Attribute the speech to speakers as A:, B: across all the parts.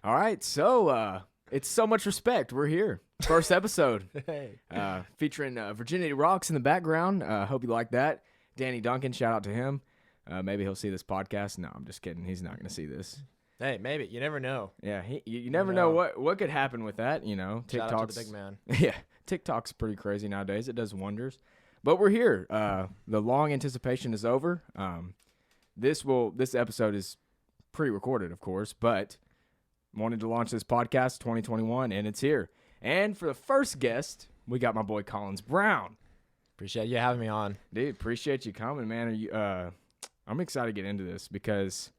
A: All right, so it's So Much Respect. We're here. First episode.
B: Hey.
A: Featuring Virginity Rocks in the background. Hope you like that. Danny Duncan, shout out to him. Maybe he'll see this podcast. No, I'm just kidding. He's not going to see this.
B: Hey, maybe. You never know.
A: Yeah, you never know what could happen with that, you know.
B: Shout out to the big man.
A: Yeah, TikTok's pretty crazy nowadays. It does wonders. But we're here. The long anticipation is over. This episode is pre-recorded, of course, but wanted to launch this podcast 2021, and it's here. And for the first guest, we got my boy Collins Brown.
B: Appreciate you having me on.
A: Dude, appreciate you coming, man. I'm excited to get into this because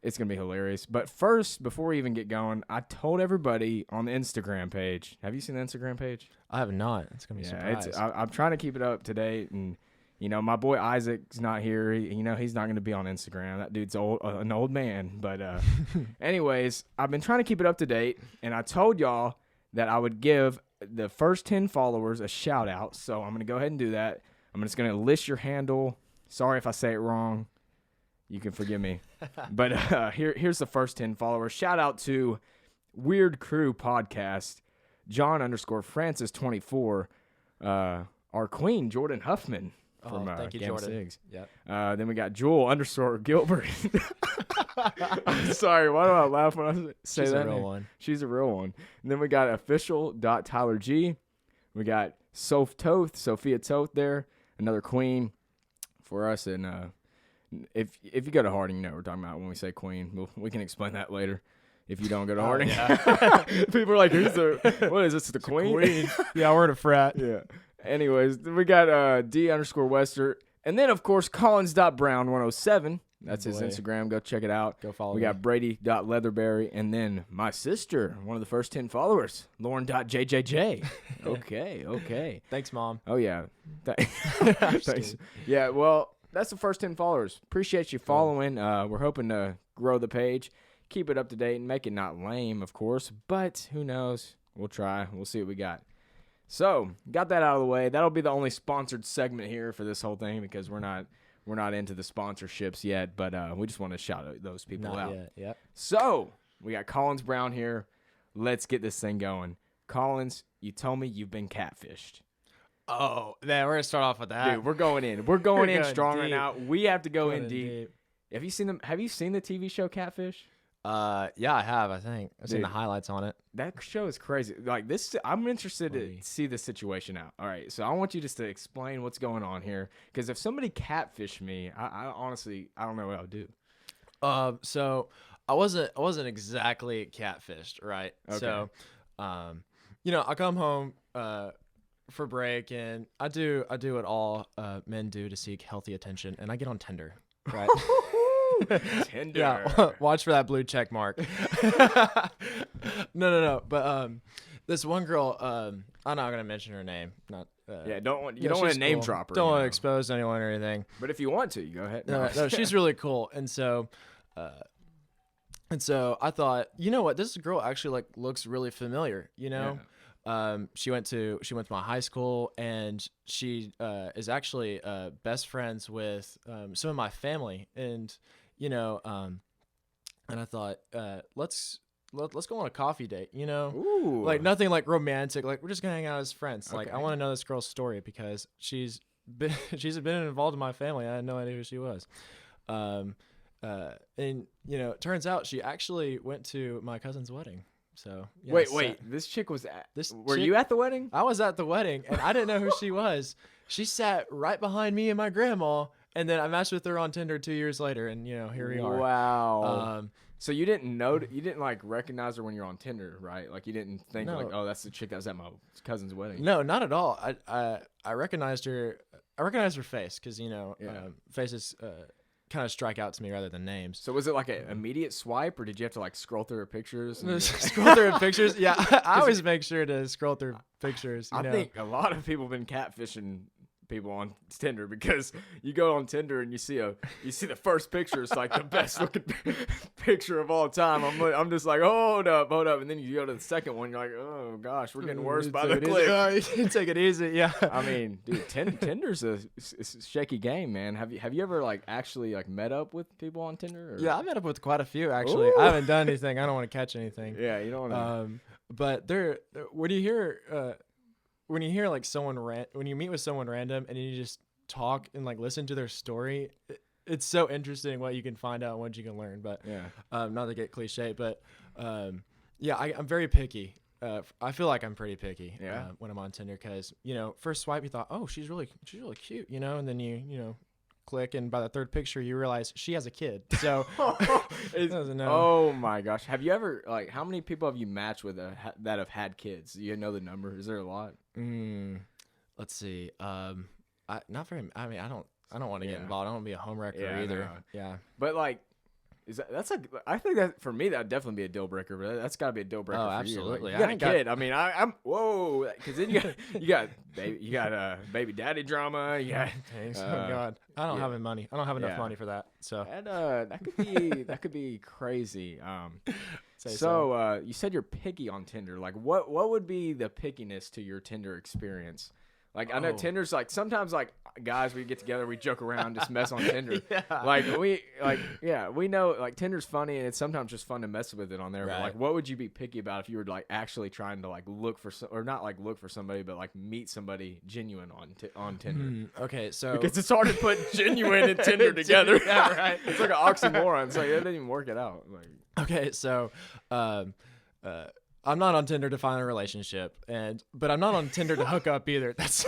A: it's going to be hilarious. But first, before we even get going, I told everybody on the Instagram page. Have you seen the Instagram page?
B: I have not. It's going to be a surprise.
A: I'm trying to keep it up to date. And, you know, my boy Isaac's not here. He's not going to be on Instagram. That dude's an old man. But anyways, I've been trying to keep it up to date. And I told y'all that I would give the first 10 followers a shout out. So I'm going to go ahead and do that. I'm just going to list your handle. Sorry if I say it wrong. You can forgive me. But here's the first 10 followers. Shout out to Weird Crew Podcast, John_Francis24, our queen, Jordan Huffman. From,
B: thank you,
A: Gamma
B: Jordan.
A: Sigs.
B: Yep.
A: Then we got Jewel_Gilbert. I'm sorry, why do I laugh when I say
B: She's
A: that?
B: a real
A: name?
B: one.
A: She's a real one. And then we got official.tylerg. We got Sophia Toth there, another queen for us. And if you go to Harding, you know what we're talking about when we say queen. We can explain that later. If you don't go to Harding,
B: yeah.
A: people are like, what is this, the queen?
B: Yeah, we're in a frat.
A: Yeah. Anyways, we got D_Wester. And then, of course, Collins.Brown107. That's his Instagram. Go check it out.
B: Go follow
A: We
B: me.
A: got Brady.Leatherberry. And then my sister, one of the first 10 followers, Lauren.JJJ. Okay.
B: Thanks, Mom.
A: Oh, yeah. Thanks. Yeah, well, that's the first 10 followers. Appreciate you following. We're hoping to grow the page, keep it up to date, and make it not lame, of course. But who knows? We'll try. We'll see what we got. So, got that out of the way. That'll be the only sponsored segment here for this whole thing because we're not into the sponsorships yet, but we just want to shout those people out.
B: Yep.
A: So, we got Collins Brown here. Let's get this thing going. Collins, you told me you've been catfished.
B: Oh, man, we're going to start off with that.
A: Dude, we're going in. We're going in strong right
B: deep.
A: now. We have to go in deep. Have you seen the TV show Catfish?
B: Yeah, I have, I think. I've seen the highlights on it.
A: That show is crazy. Like this, I'm interested to see the situation out. All right, so I want you just to explain what's going on here, because if somebody catfished me, I honestly don't know what I would do.
B: So I wasn't exactly catfished, right?
A: Okay.
B: So, I come home for break, and I do what all men do to seek healthy attention, and I get on Tinder, right?
A: Tinder.
B: Yeah, watch for that blue check mark. No. But this one girl, I'm not gonna mention her name. Not.
A: You don't want to name drop her.
B: Don't want to expose anyone or anything.
A: But if you want to, you go ahead.
B: No, she's really cool, and so I thought, you know what, this girl actually looks really familiar. You know. Yeah. She went to my high school, and she is actually best friends with some of my family, and and I thought let's go on a coffee date,
A: Ooh.
B: like nothing like romantic, like we're just gonna hang out as friends.
A: Okay.
B: Like I want to know this girl's story because she's been involved in my family. I had no idea who she was. And it turns out she actually went to my cousin's wedding. So yeah,
A: wait, this chick was at you at the wedding?
B: I was at the wedding, and I didn't know who she was. She sat right behind me and my grandma, and then I matched with her on Tinder 2 years later, and here we are.
A: Wow. So you didn't recognize her when you're on Tinder, right? Like you didn't think oh, that's the chick that was at my cousin's wedding.
B: No, not at all. I recognized her. I recognized her face because faces kind of strike out to me rather than names.
A: So was it like an immediate swipe, or did you have to scroll through her pictures?
B: Scroll through her pictures? Yeah, I always make sure to scroll through pictures.
A: I think a lot of people have been catfishing people on Tinder, because you go on Tinder and you see the first picture. It's like the best looking picture of all time. I'm just like, hold up, and then you go to the second one. You're like, oh gosh, we're getting worse by the click.
B: You take it easy, yeah.
A: I mean, dude, Tinder's a shaky game, man. Have you ever like actually like met up with people on Tinder? Or?
B: Yeah, I met up with quite a few actually.
A: Ooh.
B: I haven't done anything. I don't want to catch anything.
A: Yeah, you don't want to.
B: But when you hear like when you meet with someone random and you just talk and like listen to their story, it's so interesting what you can find out and what you can learn. But
A: yeah,
B: not to get cliche, but yeah, I'm very picky. I feel like I'm pretty picky when I'm on Tinder, because first swipe you thought, oh, she's really cute, and then you click, and by the third picture you realize she has a kid. So
A: oh my gosh, have you ever, like, how many people have you matched with that have had kids? Do you know the number? Is there a lot?
B: Let's see. Not very. I mean, I don't want to get involved. I don't want to be a homewrecker either. Yeah,
A: but like, I think that for me that'd definitely be a deal breaker. But that's got to be a deal breaker.
B: Oh,
A: for
B: absolutely.
A: You. Like, you got a kid. I mean, I'm whoa, because then you got baby daddy drama. You got
B: oh God, I don't have any money. I don't have enough money for that. So
A: that could be crazy. So you said you're picky on Tinder. Like, what would be the pickiness to your Tinder experience? Like, I know Tinder's like, sometimes like guys, we get together, we joke around, just mess on Tinder. We know like Tinder's funny, and it's sometimes just fun to mess with it on there. Right. But like, what would you be picky about if you were like actually trying to like look for or not like look for somebody, but like meet somebody genuine on Tinder?
B: Okay, so
A: because it's hard to put genuine and Tinder together. Yeah, right. It's like an oxymoron. It's like it didn't even work it out. Like,
B: okay, so I'm not on Tinder to find a relationship, but I'm not on Tinder to hook up either. That's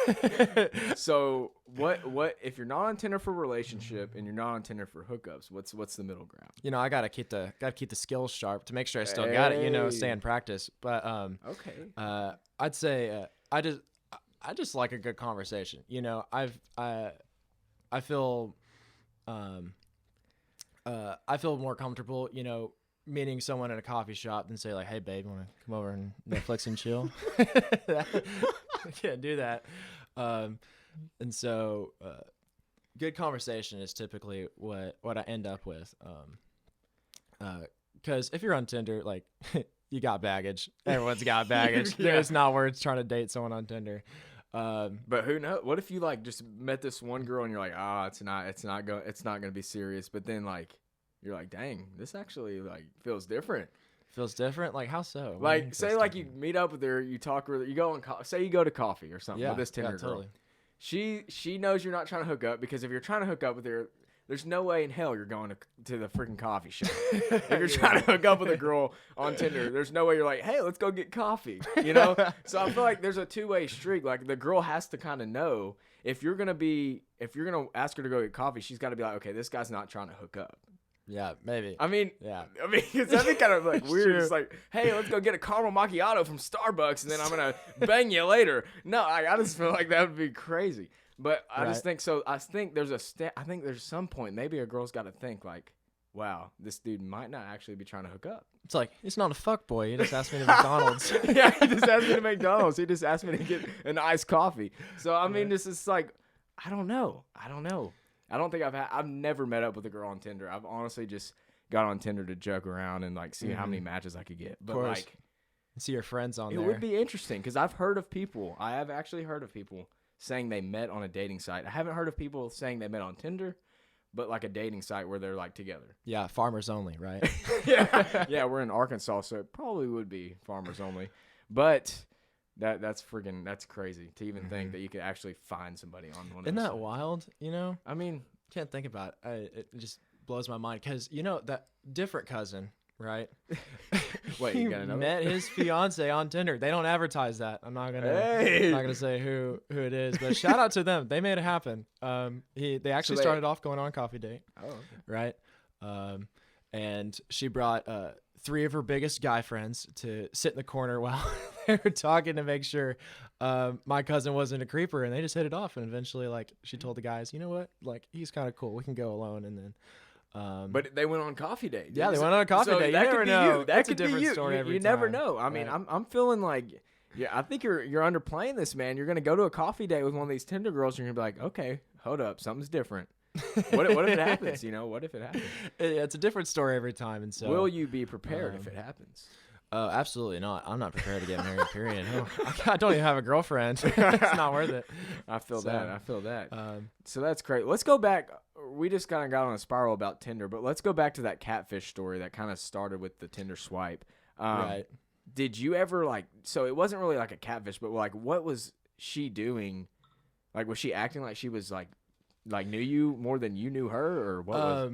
A: so what if you're not on Tinder for a relationship and you're not on Tinder for hookups? What's the middle ground?
B: I gotta keep the skills sharp to make sure I still got it. Stay in practice. But
A: okay.
B: I'd say I just like a good conversation. I feel more comfortable. Meeting someone at a coffee shop than say like, hey babe, want to come over and Netflix and chill? I can't do that. And so good conversation is typically what I end up with. Because if you're on Tinder, like you got baggage. Everyone's got baggage. It's not worth trying to date someone on Tinder.
A: But who knows? What if you like just met this one girl and you're like, it's not gonna be serious. But then like, you're like, dang, this actually like feels different.
B: Feels different? Like, how so?
A: Like, say like you meet up with her, you talk with her, you go say you go to coffee or something with this Tinder girl. She knows you're not trying to hook up, because if you're trying to hook up with her, there's no way in hell you're going to the freaking coffee shop. If you're trying to hook up with a girl on Tinder, there's no way you're like, hey, let's go get coffee. So I feel like there's a two-way streak. Like, the girl has to kind of know if you're gonna ask her to go get coffee, she's got to be like, okay, this guy's not trying to hook up.
B: Yeah, maybe.
A: I mean, because that'd be kind of like weird. True. It's like, hey, let's go get a caramel macchiato from Starbucks, and then I'm gonna bang you later. No, I just feel like that would be crazy. But I just think so. I think there's I think there's some point maybe a girl's got to think like, wow, this dude might not actually be trying to hook up.
B: It's like, it's not a fuck boy. He just asked me to McDonald's.
A: Yeah, he just asked me to McDonald's. He just asked me to get an iced coffee. So I mean, this is like, I don't know. I don't think I've never met up with a girl on Tinder. I've honestly just got on Tinder to joke around and like see how many matches I could get. But like,
B: see your friends on there.
A: It would be interesting, because I have actually heard of people saying they met on a dating site. I haven't heard of people saying they met on Tinder, but like a dating site where they're like together.
B: Yeah, farmers only, right?
A: Yeah, we're in Arkansas, so it probably would be farmers only. But that's crazy to even think that you could actually find somebody on one of those.
B: Isn't that wild?
A: I mean,
B: can't think about it. It just blows my mind, because that different cousin, right?
A: Wait, you got another?
B: Met his fiance on Tinder. They don't advertise that. I'm not gonna say who it is, but shout out to them. They made it happen. They actually started off going on a coffee date. Oh, okay. Right. And she brought 3 of her biggest guy friends to sit in the corner while they were talking to make sure my cousin wasn't a creeper, and they just hit it off. And eventually, like, she told the guys, you know what, like, he's kind of cool. We can go alone. And then,
A: but they went on coffee date.
B: Yeah, they went on a coffee date. You never know.
A: That could be you. You never know. I mean, I'm feeling like Yeah, I think you're underplaying this, man. You're gonna go to a coffee date with one of these Tinder girls, and you're gonna be like, okay, hold up, something's different. What if it happens? What if it happens?
B: It's a different story every time, and so
A: will you be prepared if it happens?
B: Absolutely not. I'm not prepared to get married. Period. I don't even have a girlfriend. It's not worth it.
A: I feel that. So that's great. Let's go back. We just kind of got on a spiral about Tinder, but let's go back to that catfish story that kind of started with the Tinder swipe.
B: Right.
A: Did you ever so it wasn't really like a catfish, but what was she doing? Like, was she acting like she was like knew you more than you knew her, or what was?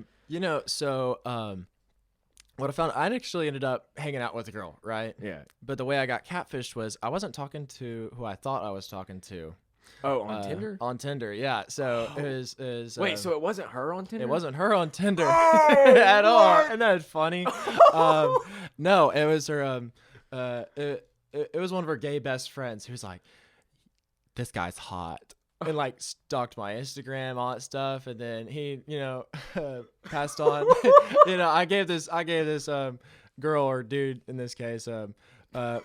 B: What I found, I actually ended up hanging out with a girl, right?
A: Yeah.
B: But the way I got catfished was I wasn't talking to who I thought I was talking to.
A: Oh, on Tinder?
B: On Tinder, yeah. So it was
A: wait, so it wasn't her on Tinder?
B: It wasn't her on Tinder at all. Isn't that funny? No, it was her. It was one of her gay best friends who's like, this guy's hot. And stalked my Instagram, all that stuff, and then he, passed on. I gave this girl or dude in this case my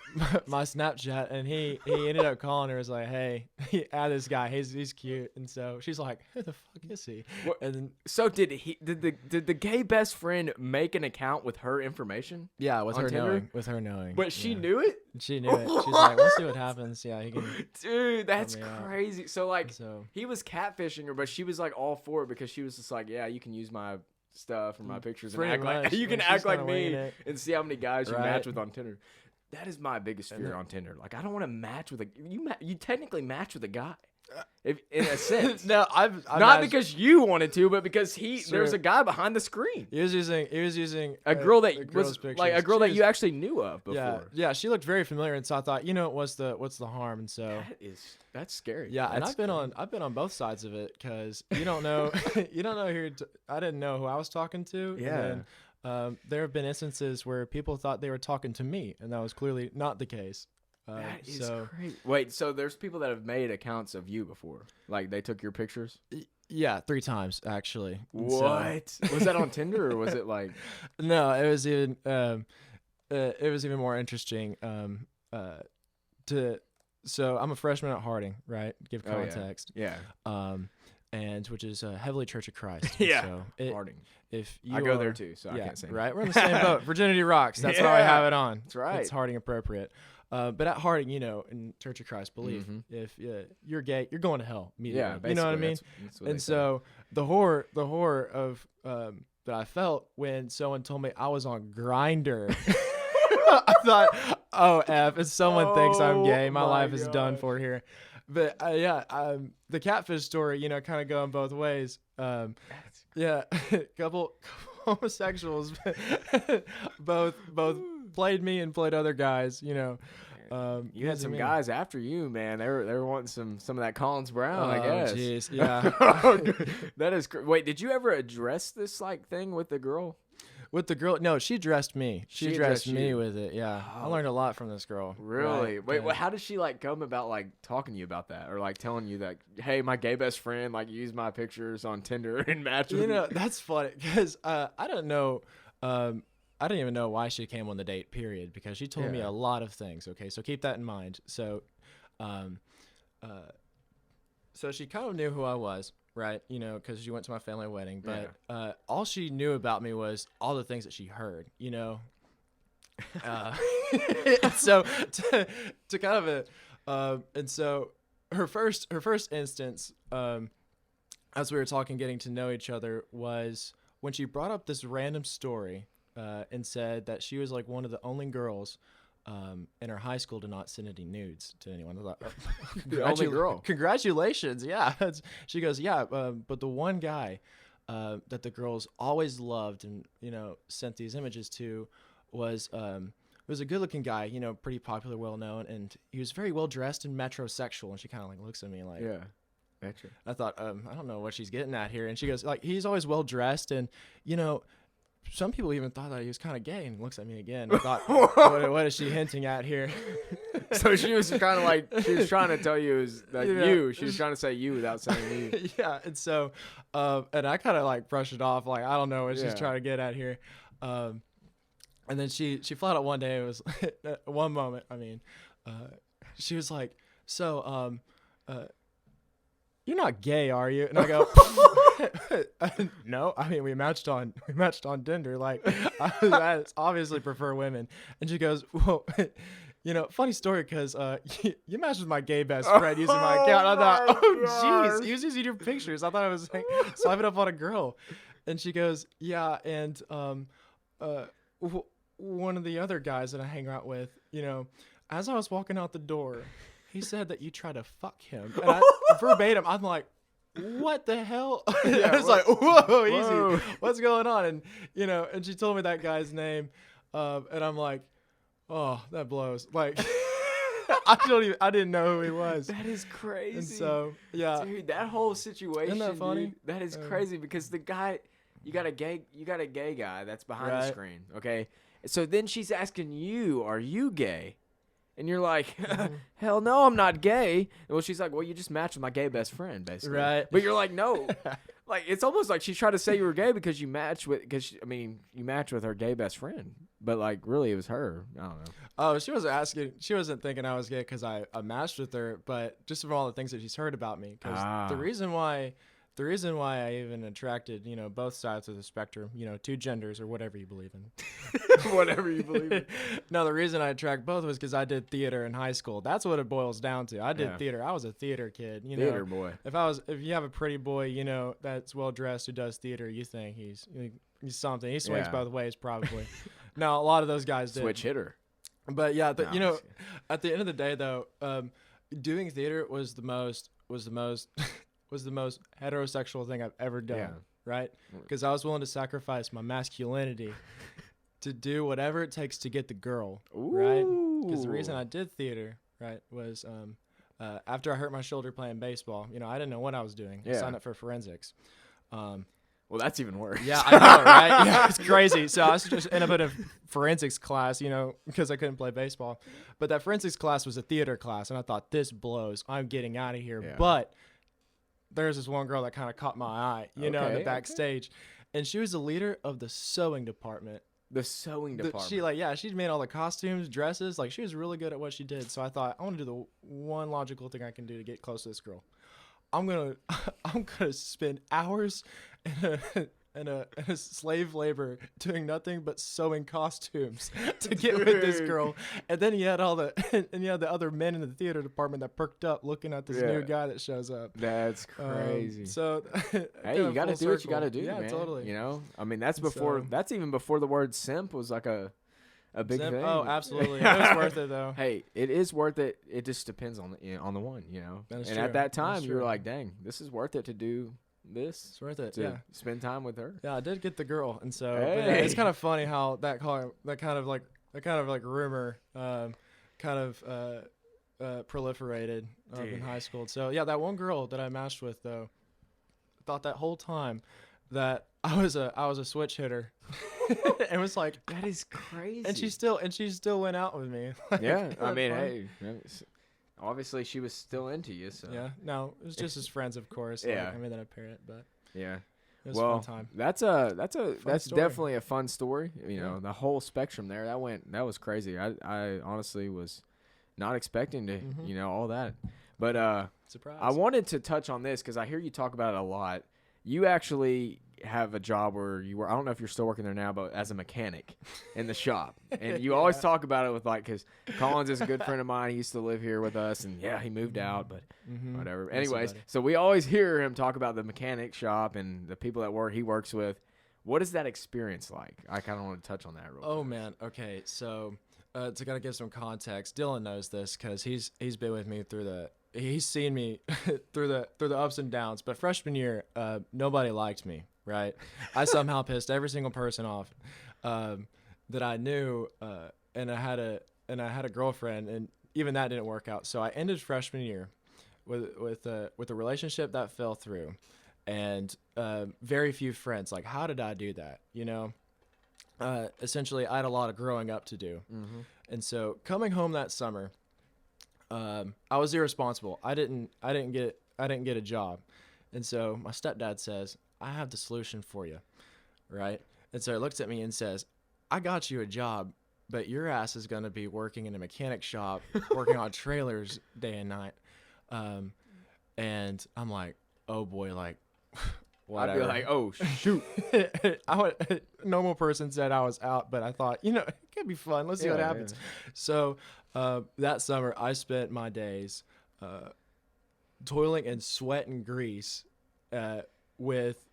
B: Snapchat, and he ended up calling her. Was like, hey, add this guy. He's cute, and so she's like, who the fuck is he? And then,
A: so did the gay best friend make an account with her information?
B: Yeah, with her
A: Tinder?
B: knowing. With her knowing.
A: But she knew it.
B: She knew it. She's like, we'll see what happens. Yeah, he can.
A: Dude, that's crazy. So
B: so
A: he was catfishing her, but she was all for it because she was just like, yeah, you can use my stuff or my pictures and act like you can act like me and see how many guys you match with on Tinder. That is my biggest fear on Tinder. I don't want to match with you technically match with a guy. If, in a sense.
B: No, I've
A: not because you wanted to, but because there's a guy behind the screen.
B: He was using
A: a girl that was
B: pictures.
A: like a girl that you actually knew of before.
B: Yeah, she looked very familiar, and so I thought, what's the harm? And so
A: that's scary.
B: Yeah, and I've been on both sides of it because you don't know I didn't know who I was talking to.
A: Yeah.
B: And then, there have been instances where people thought they were talking to me, and that was clearly not the case.
A: That is crazy. Wait, so there's people that have made accounts of you before? Like they took your pictures?
B: Yeah, 3 times actually.
A: What? So, was that on Tinder or was it like?
B: No, it was even more interesting. So I'm a freshman at Harding, right? Give context.
A: Oh, yeah.
B: And which is heavily Church of Christ.
A: Yeah.
B: So
A: Harding.
B: If you
A: I go there too, so I can't say.
B: Right, we're in the same boat. Virginity rocks. That's why I have it on.
A: That's right.
B: It's Harding appropriate. But at Harding, in Church of Christ, believe if you're gay, you're going to hell immediately. Yeah, basically, you know what I mean. That's what and so the horror of that I felt when someone told me I was on Grindr. I thought, oh f, if someone thinks I'm gay, my life is done for here. But the catfish story, kind of going both ways. Couple homosexuals, both played me and played other guys. You
A: had some guys after you, man. They were wanting some of that Collins Brown, I guess.
B: Oh, jeez, yeah.
A: That is wait, did you ever address this thing with the girl?
B: With the girl? No, she dressed me. She dressed me with it. Yeah, I learned a lot from this girl.
A: Really? Right? Wait, how did she come about talking to you about that, or telling you that, hey, my gay best friend used my pictures on Tinder and matched with me?
B: That's funny because I don't know. I didn't even know why she came on the date. Period. Because she told me a lot of things. Okay, so keep that in mind. So, so she kind of knew who I was. Right, because she went to my family wedding, but all she knew about me was all the things that she heard, so to kind of and so her first instance, as we were talking, getting to know each other, was when she brought up this random story and said that she was one of the only girls in her high school to not send any nudes to anyone. I thought,
A: the only girl.
B: Congratulations. Yeah. She goes, yeah. But the one guy that the girls always loved and, sent these images to was a good looking guy, pretty popular, well known. And he was very well dressed and metrosexual. And she kind of looks at me like,
A: yeah. Metro.
B: I thought, I don't know what she's getting at here. And she goes, he's always well dressed. And, some people even thought that he was kind of gay, and looks at me again. I thought, what is she hinting at here?
A: So she was kind of she was trying to tell you you. She was trying to say you without saying me.
B: Yeah, and so, and I kind of brushed it off, I don't know what she's trying to get at here. And then she flat out one day, it was one moment. I mean, she was like, so you're not gay, are you? And I go, no. I mean, we matched on Tinder. Like, I obviously prefer women. And she goes, well, funny story because you matched with my gay best friend using my account. I thought, oh, jeez, he was using your pictures. I thought I was like swiping up on a girl. And she goes, yeah, and one of the other guys that I hang out with, as I was walking out the door, he said that you tried to fuck him. And verbatim, I'm like, what the hell? Yeah, I was like, whoa, easy. What's going on? And, and she told me that guy's name. And I'm like, oh, that blows. Like, I didn't know who he was.
A: That is crazy.
B: And so, yeah.
A: Dude, that whole situation,
B: isn't that funny?
A: Dude, that is crazy because the guy, you got a gay guy that's behind the screen, okay? So then she's asking you, are you gay? And you're like, hell no, I'm not gay. Well, she's like, well, you just matched with my gay best friend, basically.
B: Right.
A: But you're like, no. Like, it's almost like she's trying to say you were gay because you matched with, you matched with her gay best friend. But, like, really, it was her. I don't know. Oh,
B: she wasn't thinking I was gay because I matched with her, but just from all the things that she's heard about me. Because the reason why I even attracted, both sides of the spectrum, two genders or whatever you believe in.
A: Whatever you believe in.
B: No, the reason I attract both was because I did theater in high school. That's what it boils down to. I did theater. I was a theater kid.
A: Theater boy.
B: If you have a pretty boy, that's well dressed who does theater, you think he's something. He swings both ways probably. No, a lot of those guys did.
A: Switch hitter.
B: But yeah, at the end of the day though, doing theater was the most heterosexual thing I've ever done, right? Because I was willing to sacrifice my masculinity to do whatever it takes to get the girl, right? Because the reason I did theater, right, was after I hurt my shoulder playing baseball, I didn't know what I was doing. I signed up for forensics.
A: Well, that's even worse.
B: Yeah, I know, right? Yeah, it's crazy. So I was just in a bit of forensics class, because I couldn't play baseball. But that forensics class was a theater class, and I thought, this blows. I'm getting out of here. Yeah. But there's this one girl that kind of caught my eye, in the backstage. And she was the leader of the sewing department.
A: The sewing department.
B: She made all the costumes, dresses. Like, she was really good at what she did. So I thought, I want to do the one logical thing I can do to get close to this girl. I'm gonna spend hours in a slave labor doing nothing but sewing costumes to get with this girl. And then you had the other men in the theater department that perked up looking at this new guy that shows up.
A: That's crazy.
B: So
A: hey, you got to do what you got to do, man.
B: Totally.
A: That's even before the word simp was like a big thing.
B: Oh, absolutely. It was worth it though.
A: Hey, it is worth it. It just depends on the one,
B: That is
A: and
B: true.
A: at that time, you were like, dang, this is worth it to do this.
B: It's worth it.
A: To spend time with her.
B: Yeah, I did get the girl, and so it's kind of funny how that kind of like rumor proliferated in high school. So yeah, that one girl that I matched with though, thought that whole time that I was a switch hitter. And was like,
A: that is crazy.
B: And she still went out with me.
A: Yeah, I mean, hey, obviously she was still into you. So
B: yeah, no, it was just as friends, of course.
A: Yeah,
B: I made that apparent, but
A: yeah,
B: it was a fun time.
A: That's definitely a fun story. The whole spectrum there. That was crazy. I honestly was not expecting to all that, but
B: surprise.
A: I wanted to touch on this because I hear you talk about it a lot. You actually have a job where I don't know if you're still working there now, but as a mechanic in the shop. And you always talk about it with because Collins is a good friend of mine. He used to live here with us, and he moved out, but whatever. Anyways, so we always hear him talk about the mechanic shop and the people that he works with. What is that experience like? I kind of want to touch on that real quick.
B: Oh man. Okay. So, to kind of give some context, Dylan knows this because he's been with me he's seen me through the ups and downs. But freshman year, nobody liked me, right? I somehow pissed every single person off that I knew, and I had a girlfriend, and even that didn't work out. So I ended freshman year with a relationship that fell through, and very few friends. Like, how did I do that? Essentially, I had a lot of growing up to do, and so coming home that summer. I was irresponsible. I didn't get a job. And so my stepdad says, I have the solution for you. Right. And so he looks at me and says, I got you a job but your ass is gonna be working in a mechanic shop, working on trailers day and night. And I'm like, oh boy, like, whatever.
A: I'd be like, oh shoot.
B: Normal person said I was out, but I thought, it could be fun. Let's see what happens. Yeah. So that summer, I spent my days toiling in sweat and grease with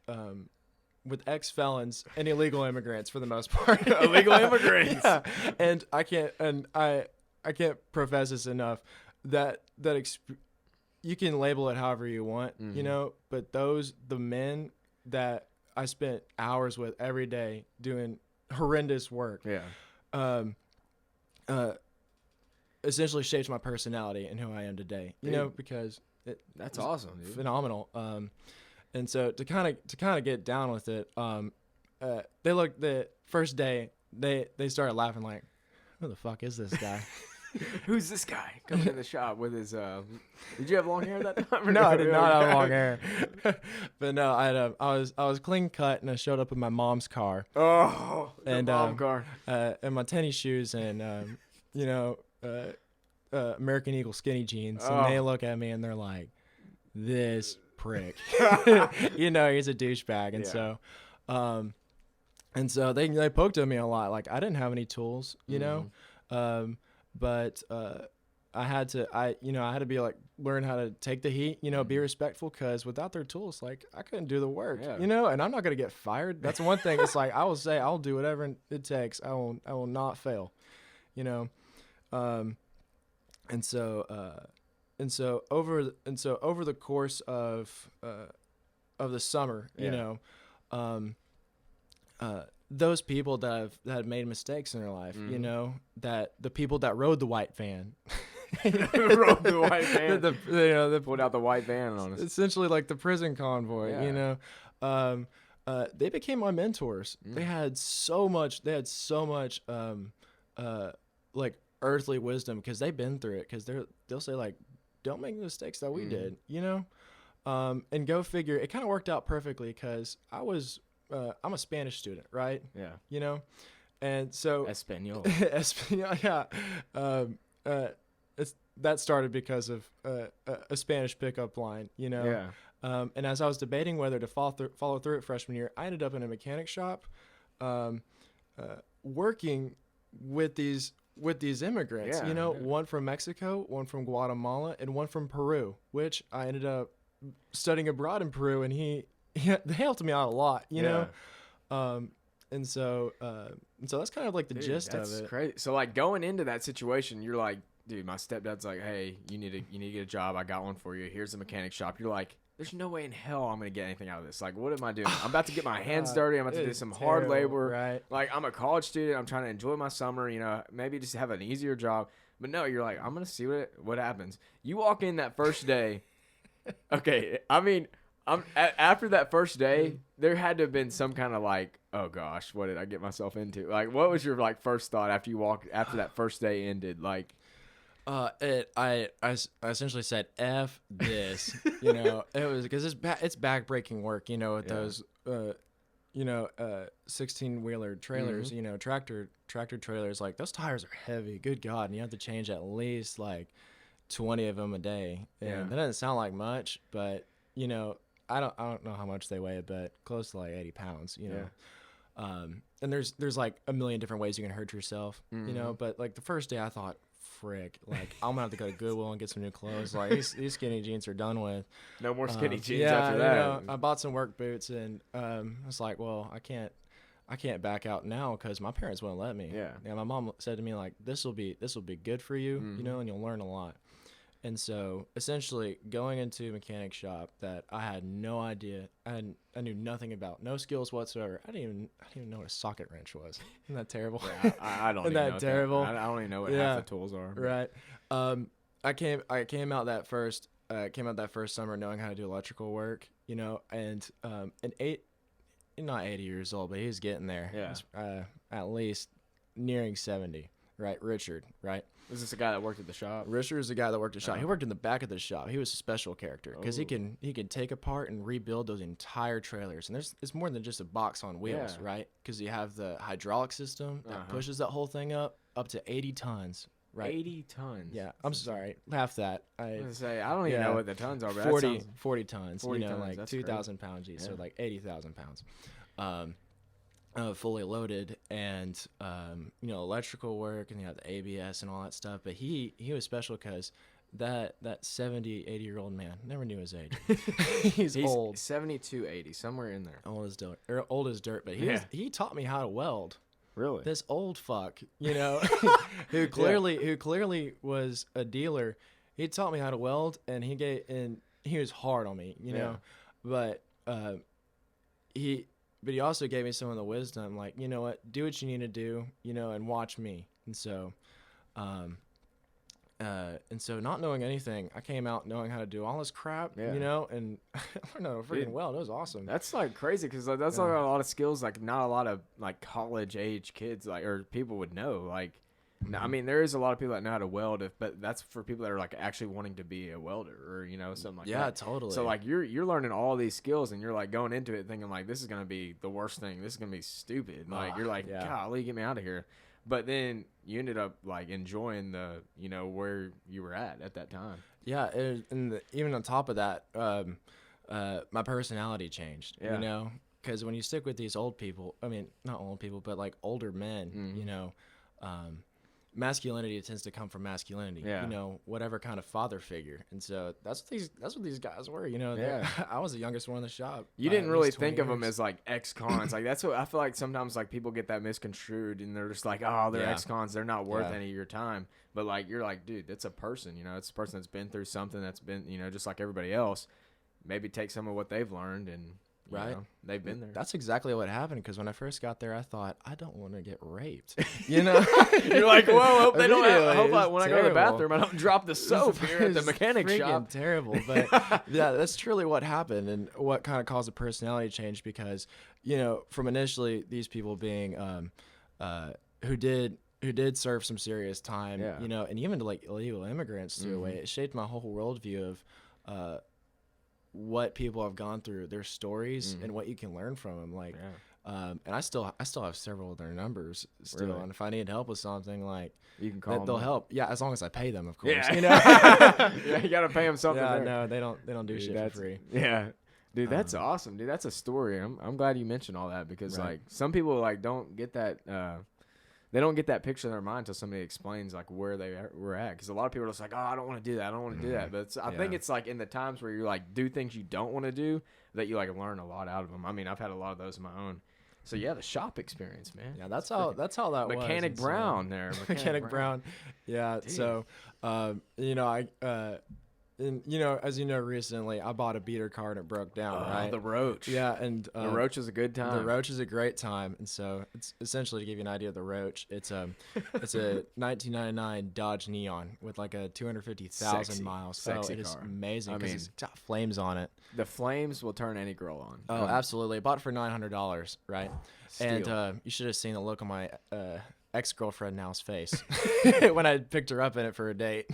B: ex-felons and illegal immigrants for the most part.
A: Illegal immigrants.
B: Yeah. And I can't profess this enough that you can label it however you want, but the men that I spent hours with every day doing horrendous work, essentially shaped my personality and who I am today, because
A: that's awesome, dude.
B: Phenomenal. And so to kind of get down with it, the first day they started laughing like, who the fuck is this guy?
A: Who's this guy coming in the shop with his? Did you have long hair that time?
B: No, I did not have long hair. But no, I was clean cut and I showed up in my mom's car.
A: Oh, the mom car.
B: And my tennis shoes and American Eagle skinny jeans, and they look at me and they're like, "This prick," he's a douchebag, and so they poked at me a lot. Like I didn't have any tools, but I had to be like, learn how to take the heat, be respectful, because without their tools, like I couldn't do the work, and I'm not going to get fired. That's one thing. It's like, I will say, I'll do whatever it takes. I will not fail, and so over the course of the summer, those people that have made mistakes in their life, that the people that rode the white van,
A: rode the white van, they pulled out the white van on us.
B: Essentially, like the prison convoy, they became my mentors. They had so much, like earthly wisdom, because they've been through it. Because they'll say like, don't make the mistakes that we did, and go figure. It kind of worked out perfectly because I'm a Spanish student, right?
A: Yeah.
B: And so
A: Espanol,
B: yeah. That started because of a Spanish pickup line,
A: Yeah.
B: And as I was debating whether to follow through it freshman year, I ended up in a mechanic shop, working with these immigrants. One from Mexico, one from Guatemala, and one from Peru, which I ended up studying abroad in Peru, and they helped me out a lot, and so that's kind of like the gist of it.
A: That's crazy. So like going into that situation, you're like, dude, my stepdad's like, hey, you need to get a job. I got one for you. Here's the mechanic shop. You're like, there's no way in hell I'm gonna get anything out of this. Like, what am I doing? I'm about to get my hands dirty. I'm about to do some hard labor.
B: Right.
A: Like, I'm a college student. I'm trying to enjoy my summer. Maybe just have an easier job. But no, you're like, I'm gonna see what happens. You walk in that first day. Okay, I mean. After that first day, there had to have been some kind of like, oh gosh, what did I get myself into? Like, what was your like first thought after that first day ended? Like,
B: I essentially said, F this, it was because it's backbreaking work, with those, 16-wheeler trailers, tractor trailers. Like those tires are heavy, good God. And you have to change at least like 20 of them a day. And that doesn't sound like much, but I don't know how much they weigh, but close to like 80 pounds, and there's like a million different ways you can hurt yourself, but like the first day I thought, frick, like I'm gonna have to go to Goodwill and get some new clothes. Like these skinny jeans are done with.
A: No more skinny jeans after that.
B: I bought some work boots, and I was like, well, I can't back out now because my parents wouldn't let me.
A: Yeah.
B: My mom said to me like, this will be good for you, and you'll learn a lot. And so essentially going into a mechanic shop that I had no idea, I knew nothing about, no skills whatsoever. I didn't even know what a socket wrench was. Isn't that terrible?
A: Yeah, I don't even know.
B: Isn't that terrible?
A: I don't even know what half the tools are.
B: Right. I came out that first summer knowing how to do electrical work, and not 80 years old, but he was getting there.
A: Yeah.
B: At least nearing 70. Right, Richard, right?
A: Was this a guy that worked at the shop?
B: Richard is the guy that worked at the shop. He worked in the back of the shop. He was a special character because he can take apart and rebuild those entire trailers. And it's more than just a box on wheels, right? Because you have the hydraulic system that pushes that whole thing up. up to 80 tons. Right.
A: 80 tons.
B: Yeah, I'm sorry, half that.
A: I was gonna say, I don't even know what the tons are, but
B: 40 tons.
A: 40
B: you know,
A: tons,
B: like 2,000 pounds each, so like 80,000 pounds. Fully loaded, and you know, electrical work, and you know, the ABS and all that stuff. But he was special because that 70, 80-year-old man never knew his age. He's old.
A: 72, 80, somewhere in there.
B: Old as dirt. But he taught me how to weld.
A: Really?
B: This old fuck, you know, who clearly was a dealer. He taught me how to weld, and he was hard on me, you know. But he also gave me some of the wisdom, like, you know what, do what you need to do, you know, and watch me. And so not knowing anything, I came out knowing how to do all this crap, you know, and I learned how to freaking weld. It was awesome.
A: That's like crazy because like, that's like a lot of skills like not a lot of like college age kids like or people would know. Like, I mean, there is a lot of people that know how to weld, but that's for people that are like actually wanting to be a welder or you know something like that.
B: Yeah, totally.
A: So like you're learning all these skills and you're like going into it thinking like this is gonna be the worst thing. This is gonna be stupid. Like you're like, golly, get me out of here. But then you ended up like enjoying the, you know, where you were at that time.
B: Yeah, even on top of that, my personality changed. You know, because when you stick with these old people, I mean, not old people, but like older men, you know, masculinity tends to come from masculinity. You know, whatever kind of father figure, and so that's what these guys were. You know, I was the youngest one in the shop.
A: You didn't really think of them as like ex-cons. Like that's what I feel like sometimes like people get that misconstrued and they're just like, oh, they're ex-cons. They're not worth any of your time. But like you're like, dude, that's a person. You know, it's a person that's been through something that's been, you know, just like everybody else. Maybe take some of what they've learned and. You know, they've been there.
B: That's exactly what happened because when I first got there, I thought, I don't want to get raped. You know?
A: You're like, whoa, I hope they don't I hope when
B: terrible.
A: I go to the bathroom, I don't drop the soap here at the mechanic shop.
B: Terrible. But yeah, that's truly what happened and what kind of caused a personality change because, you know, from initially these people being who did serve some serious time, you know, and even to like illegal immigrants through a way, it shaped my whole worldview of what people have gone through, their stories, and what you can learn from them. Like, and I still have several of their numbers still. Really? And if I need help with something, like
A: you can call them.
B: They'll help. Yeah, as long as I pay them, of course.
A: Yeah.
B: You know.
A: Yeah, you gotta pay them something.
B: Yeah,
A: there.
B: no, they don't do shit for free.
A: Yeah. Dude, that's awesome, dude. That's a story. I'm glad you mentioned all that because like some people like don't get that. They don't get that picture in their mind until somebody explains like where they were at. Because a lot of people are just like, oh, I don't want to do that. I don't want to do that. But I think it's like in the times where you like do things you don't want to do that you like learn a lot out of them. I mean, I've had a lot of those of my own. So yeah, the shop experience, man.
B: Yeah, that's how that was.
A: Mechanic Brown there.
B: Mechanic Brown. Yeah. Dude. So, you know, and, you know, as you know, recently I bought a beater car and it broke down, right?
A: The Roach.
B: Yeah, and
A: the Roach is a good time.
B: The Roach is a great time, and so it's essentially to give you an idea of the Roach. It's a 1999 Dodge Neon with like a 250,000 miles.
A: Sexy
B: it is
A: car.
B: amazing because it's got flames on it.
A: The flames will turn any girl on.
B: Oh, absolutely! I bought it for $900, right?
A: Steal.
B: And you should have seen the look on my ex-girlfriend now's face when I picked her up in it for a date.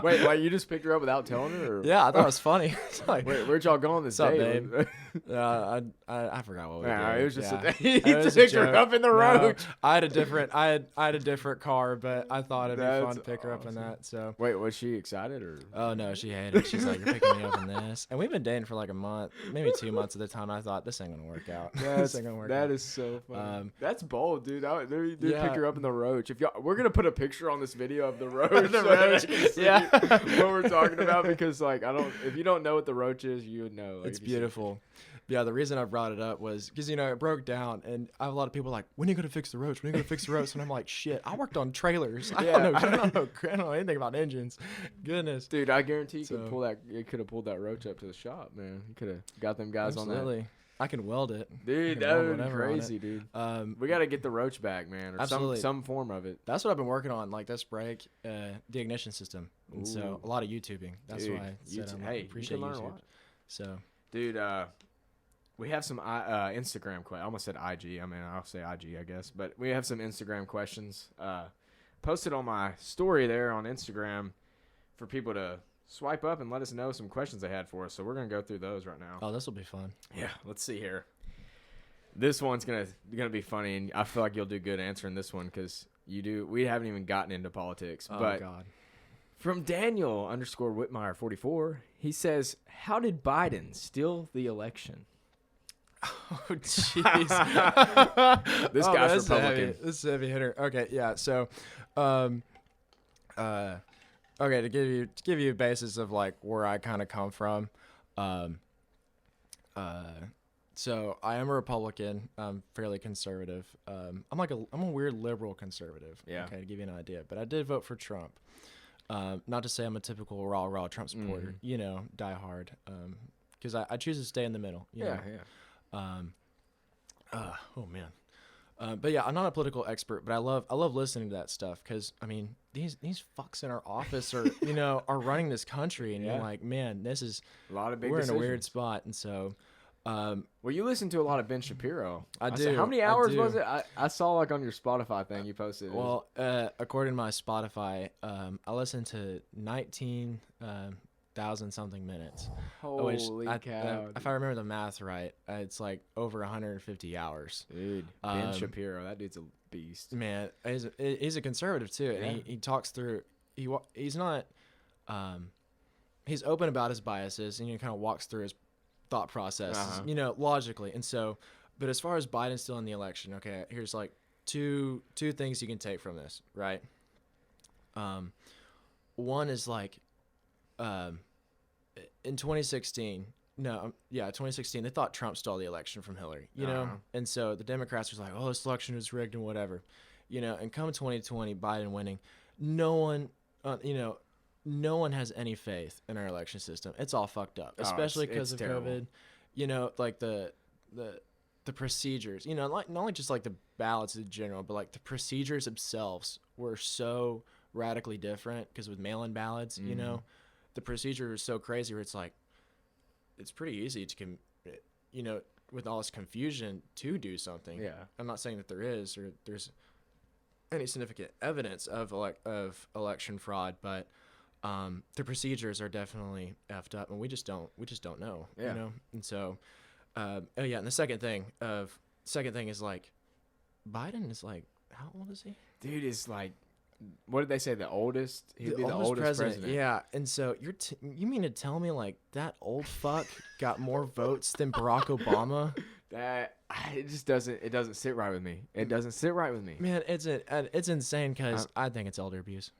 A: Wait, like you just picked her up without telling her? Or?
B: Yeah, I thought it was funny.
A: Like, where'd y'all go on this date?
B: Babe? I forgot what we did.
A: It was just a date. You just picked her up in the Roach.
B: No, I had a different car, but I thought it'd be fun to pick her up in that. So
A: wait, was she excited or?
B: Oh no, she hated it. She's like, you're picking me up in this, and we've been dating for like a month, maybe 2 months at the time. I thought this ain't gonna work out.
A: That is so fun. That's bold, dude. Pick her up in the Roach. If y'all, we're gonna put a picture on this video of the Roach.
B: The Roach.
A: Yeah, what we're talking about because like if you don't know what the Roach is, you would know. Like,
B: it's beautiful. Yeah, the reason I brought it up was because, you know, it broke down, and I have a lot of people like, when are you going to fix the Roach? When are you going to fix the Roach? And I'm like, shit, I worked on trailers. I don't know anything about engines. Goodness.
A: Dude, I guarantee you could have pulled that Roach up to the shop, man. You could have got them guys on that.
B: I can weld it.
A: Dude, that would be crazy, dude. We got to get the Roach back, man, or some form of it.
B: That's what I've been working on, like this brake, the ignition system. And so a lot of YouTubing. That's why I said I appreciate YouTube. A lot. So,
A: dude, we have some Instagram questions. I almost said IG. I mean, I'll say IG, I guess. But we have some Instagram questions posted on my story there on Instagram for people to swipe up and let us know some questions they had for us. So we're going to go through those right now.
B: Oh, this will be fun.
A: Yeah, let's see here. This one's gonna be funny, and I feel like you'll do good answering this one because You do. We haven't even gotten into politics.
B: Oh,
A: but
B: God.
A: from Daniel _Whitmire 44, he says, "How did Biden steal the election?"
B: Oh, jeez.
A: This guy's Republican.
B: This is a heavy hitter. Okay, yeah. So, okay, to give you a basis of like where I kind of come from, so I am a Republican. I'm fairly conservative. I'm a weird liberal conservative.
A: Yeah.
B: Okay, to give you an idea, but I did vote for Trump. Not to say I'm a typical raw Trump supporter. You know, die hard. Because I choose to stay in the middle. You know? Oh man. But yeah, I'm not a political expert, but I love listening to that stuff because I mean these fucks in our office are are running this country, and you're like, man, this is
A: a lot of big
B: we're
A: decisions.
B: in a weird spot, and so.
A: Well, you listen to a lot of Ben Shapiro.
B: I do.
A: How many hours was it? I saw like on your Spotify thing you posted.
B: Well, according to my Spotify, I listened to 19,000 something minutes.
A: Holy cow!
B: If I remember the math right, it's like over 150 hours.
A: Dude, Ben Shapiro, that dude's a beast.
B: Man, he's a conservative too, and he talks through. He's not. He's open about his biases, and he kind of walks through his thought process, logically. And so, but as far as Biden still in the election, okay, here's like two things you can take from this, right? One is like, in 2016, 2016, they thought Trump stole the election from Hillary, you know? And so the Democrats was like, oh, this election is rigged and whatever, and come 2020, Biden winning, no one has any faith in our election system. It's all fucked up, especially because of terrible. COVID. Like the procedures. Like not only just like the ballots in general, but like the procedures themselves were so radically different. Because with mail-in ballots, the procedure is so crazy. Where it's like, it's pretty easy to with all this confusion to do something.
A: Yeah,
B: I'm not saying that there is or there's any significant evidence of election fraud, but. The procedures are definitely effed up, and we just don't know, And so, and the second thing is like, Biden is like, how old is he?
A: Dude is like, what did they say? The oldest? He'd be the oldest president.
B: Yeah, and so you mean to tell me like that old fuck got more votes than Barack Obama?
A: It doesn't sit right with me. It doesn't sit right with me.
B: Man, it's insane because I think it's elder abuse.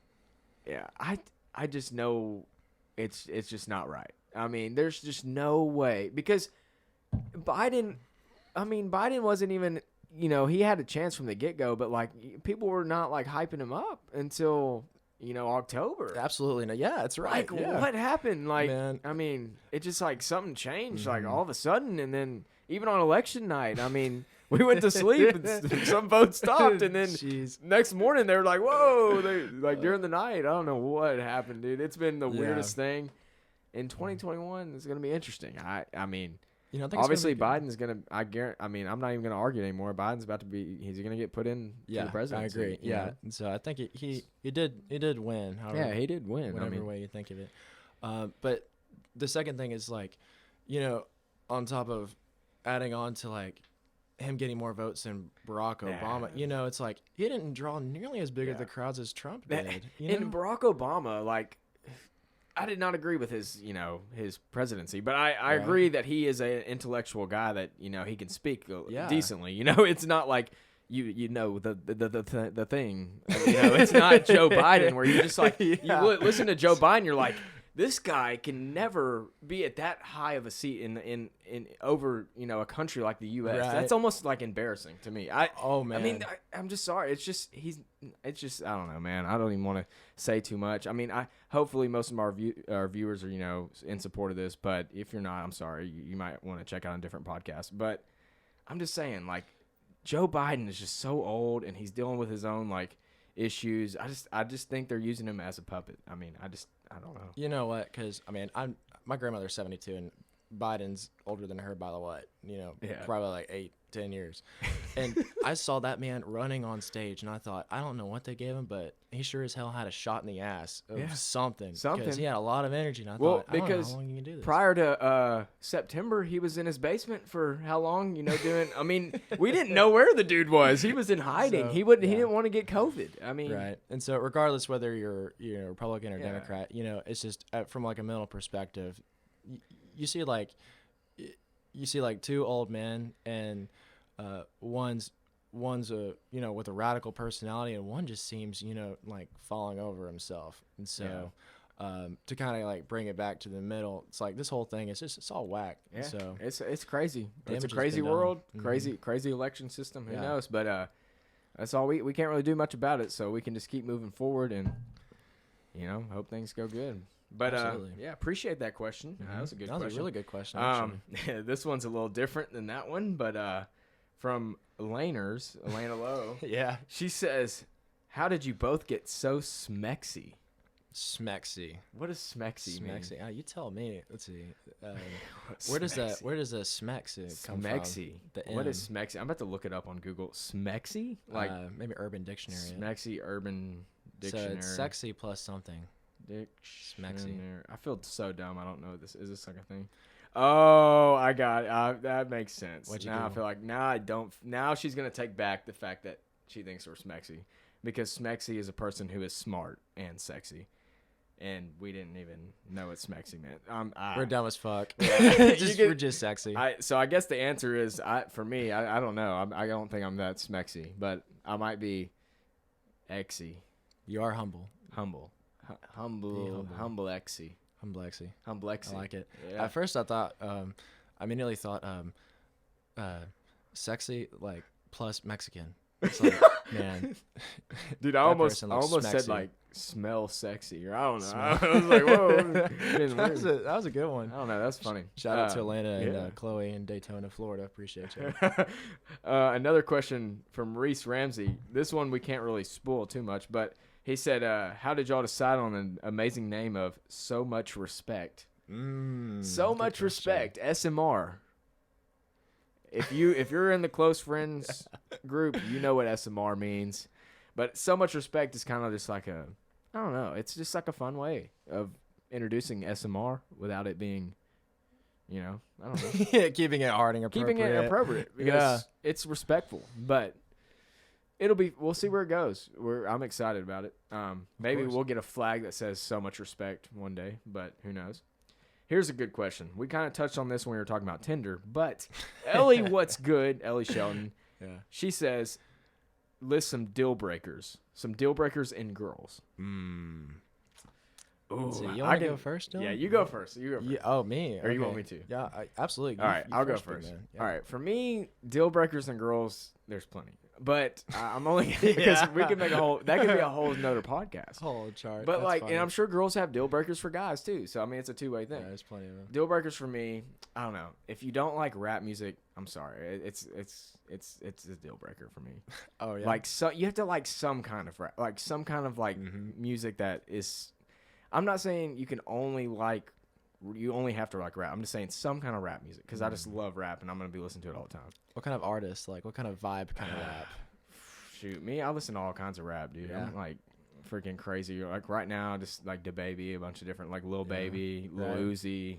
A: Yeah, I just know it's just not right. I mean, there's just no way because Biden wasn't even, he had a chance from the get-go, but like people were not like hyping him up until, October.
B: Absolutely. No, yeah, that's right.
A: Like what happened? Like, man. I mean, it just like something changed like all of a sudden, and then even on election night, I mean, we went to sleep and some votes stopped, and then next morning they were like, "Whoa!" During the night, I don't know what happened, dude. It's been the weirdest thing. In 2021, it's gonna be interesting. I mean, obviously Biden's gonna. I mean, I'm not even gonna argue anymore. Biden's about to be. He's gonna get put in to the presidency.
B: I agree. Yeah, and so I think he did win.
A: However, he did win.
B: Whatever way you think of it. But the second thing is like, on top of adding on to like. Him getting more votes than Barack Obama, it's like he didn't draw nearly as big of the crowds as Trump did.
A: And Barack Obama, like, I did not agree with his, his presidency, but I agree that he is an intellectual guy that he can speak decently. It's not like the thing. It's not Joe Biden where you just like you listen to Joe Biden, you're like. This guy can never be at that high of a seat in over a country like the U.S. Right. That's almost like embarrassing to me. I mean, I'm just sorry. It's just I don't know, man. I don't even want to say too much. I mean, hopefully most of our viewers are in support of this, but if you're not, I'm sorry. You might want to check out a different podcast. But I'm just saying, like, Joe Biden is just so old and he's dealing with his own like issues. I just think they're using him as a puppet. I mean, I don't know.
B: You know what? Because I mean, my grandmother's 72, and Biden's older than her by the what? Probably like 10 years. And I saw that man running on stage, and I thought, I don't know what they gave him, but he sure as hell had a shot in the ass of something. Because he had a lot of energy, and I thought, I don't know how long you can do this.
A: Prior to September, he was in his basement for how long, doing, I mean, we didn't know where the dude was. He was in hiding.
B: So,
A: he didn't want to get COVID. I mean.
B: Right. And so regardless whether you're Republican or Democrat, it's just from like a mental perspective, you see like two old men, and one's a with a radical personality, and one just seems like falling over himself. And so to kind of like bring it back to the middle, it's like this whole thing is it's all whack.
A: Yeah.
B: So
A: it's crazy. It's a
B: damage has
A: crazy
B: been
A: world,
B: done.
A: crazy election system. Who
B: Yeah.
A: knows? But that's all we can't really do much about it. So we can just keep moving forward and hope things go good. But
B: Absolutely.
A: appreciate that question. That was a good question.
B: That was a really good question, actually.
A: This one's a little different than that one, but from Elena Lowe.
B: Yeah.
A: She says, "How did you both get so smexy?"
B: Smexy.
A: What does smexy mean?
B: Smexy. You tell me. Let's see. Where does a smexy come
A: Smexy.
B: from?
A: What is smexy? I'm about to look it up on Google. Smexy?
B: Like maybe Urban Dictionary.
A: Smexy Urban Dictionary.
B: So it's sexy plus something.
A: Dictionary. I feel so dumb. I don't know this. Is this like a thing? Oh, I got it. That makes sense.
B: What'd you
A: now
B: do?
A: I feel like I don't. Now she's gonna take back the fact that she thinks we're smexy, because smexy is a person who is smart and sexy, and we didn't even know what smexy meant.
B: We're dumb as fuck.
A: Yeah.
B: We're just sexy.
A: So I guess the answer is for me. I don't know. I don't think I'm that smexy, but I might be exy.
B: You are humble.
A: Humble exy.
B: Humblexy.
A: Humblexy.
B: I like it.
A: Yeah.
B: At first, I thought, I immediately thought, sexy like plus Mexican. It's like, man,
A: dude, I
B: that
A: almost
B: person looks
A: said
B: smexy.
A: like smell sexy, or I don't know. I was like, whoa,
B: that was a good one.
A: I don't know. That's funny.
B: Shout out to Elena and Chloe in Daytona, Florida. Appreciate you.
A: Another question from Reese Ramsey. This one we can't really spoil too much, but he said, "How did y'all decide on an amazing name of So Much Respect?" So Much Respect, SMR. If you're in the close friends group, you know what SMR means. But So Much Respect is kind of just like I don't know. It's just like a fun way of introducing SMR without it being, I don't know.
B: Yeah, keeping it hard and appropriate.
A: Keeping it appropriate because it's respectful. But we'll see where it goes. I'm excited about it. Maybe we'll get a flag that says So Much Respect one day, but who knows? Here's a good question. We kind of touched on this when we were talking about Tinder, but Ellie, what's good? Ellie Shelton.
B: Yeah.
A: She says, list some deal breakers. Some deal breakers in girls. Ooh,
B: So you want to go first, Dylan?
A: Yeah, you go first. You go first.
B: Yeah, oh, me.
A: Or you
B: Okay.
A: want me to?
B: Yeah, absolutely.
A: All right, I'll go
B: big
A: first.
B: man. Yeah.
A: All right, for me, deal breakers in girls, there's plenty. But I'm only because we could make that could be a whole another podcast.
B: Whole chart.
A: But
B: That's
A: and
B: funny.
A: I'm sure girls have deal breakers for guys too. So I mean, it's a two-way thing.
B: Yeah, there's plenty of them.
A: Deal breakers for me, I don't know. If you don't like rap music, I'm sorry. It's a deal breaker for me.
B: Oh yeah.
A: Like you have to like some kind of rap, like some kind of like music that is. I'm not saying you only have to like rap. I'm just saying some kind of rap music because I just love rap and I'm gonna be listening to it all the time.
B: What kind of artist? Like what kind of vibe kind of rap?
A: Shoot, me, I listen to all kinds of rap, dude.
B: Yeah.
A: I'm like freaking crazy. Like right now, just like DaBaby, a bunch of different like Lil Baby, Lil
B: Right.
A: Uzi,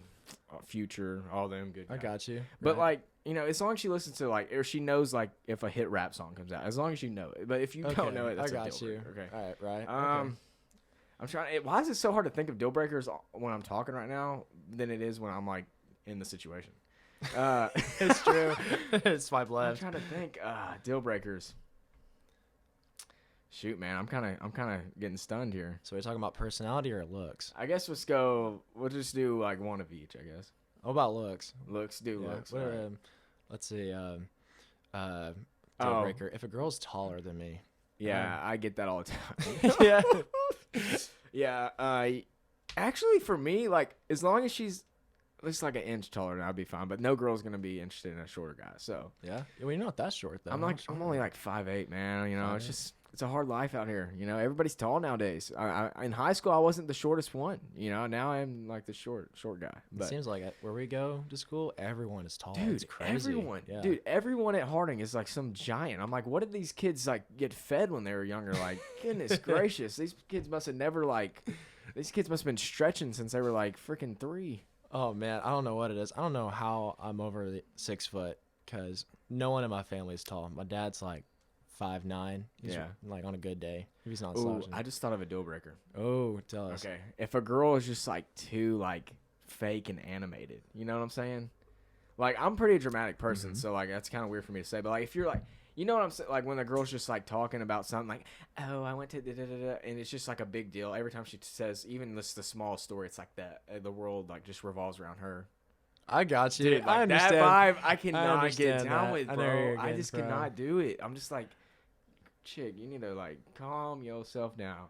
A: Future, all them good guys.
B: I got you.
A: But
B: Right.
A: like, as long as she listens to like, or she knows like if a hit rap song comes out, as long as you know it. But if you don't know it, that's
B: I got
A: a deal
B: you.
A: breaker. Okay.
B: All right. Right. Okay.
A: I'm trying. Why is it so hard to think of deal breakers when I'm talking right now than it is when I'm like in the situation?
B: It's true. Swipe
A: I'm
B: left.
A: trying to think. Deal breakers. Shoot, man, I'm kind of getting stunned here.
B: So we're talking about personality or looks?
A: I guess we'll just do like one of each, I guess.
B: What about looks?
A: Looks.
B: Yeah,
A: Looks.
B: what
A: all
B: are,
A: right.
B: let's see. Deal
A: Oh.
B: breaker. If a girl's taller than me.
A: Yeah, I get that all the time.
B: Yeah.
A: Yeah. Actually, for me, like as long as she's at least like an inch taller, then I'd be fine. But no girl's gonna be interested in a shorter guy. So
B: Yeah. Well, you're not that short though.
A: I'm only like 5'8", man. It's
B: 5'8".
A: just it's a hard life out here. You know, everybody's tall nowadays. In high school, I wasn't the shortest one. You know, now I'm like the short guy. But
B: It seems like where we go to school, everyone is tall.
A: dude,
B: It's crazy.
A: everyone at Harding is like some giant. I'm like, what did these kids like get fed when they were younger? Like, goodness gracious, these kids must have been stretching since they were like freaking 3.
B: Oh man, I don't know what it is. I don't know how I'm over the 6 foot because no one in my family is tall. My dad's like 5'9". He's like on a good day. If he's not slouching.
A: I just thought of a deal breaker.
B: Oh, tell us.
A: Okay, if a girl is just like too like fake and animated, you know what I'm saying? Like, I'm a pretty dramatic person, so like that's kind of weird for me to say. But like, if you're like, you know what I'm saying? Like when the girl's just like talking about something like, oh, I went to da-da-da-da, and it's just like a big deal. Every time she says, even the smallest story, it's like that. The world like just revolves around her.
B: I got you.
A: Dude, like,
B: I understand.
A: that vibe, I cannot get down
B: that.
A: with,
B: I know
A: bro.
B: you're
A: I
B: getting,
A: just
B: bro.
A: cannot do it. I'm just like, chick, you need to like calm yourself down.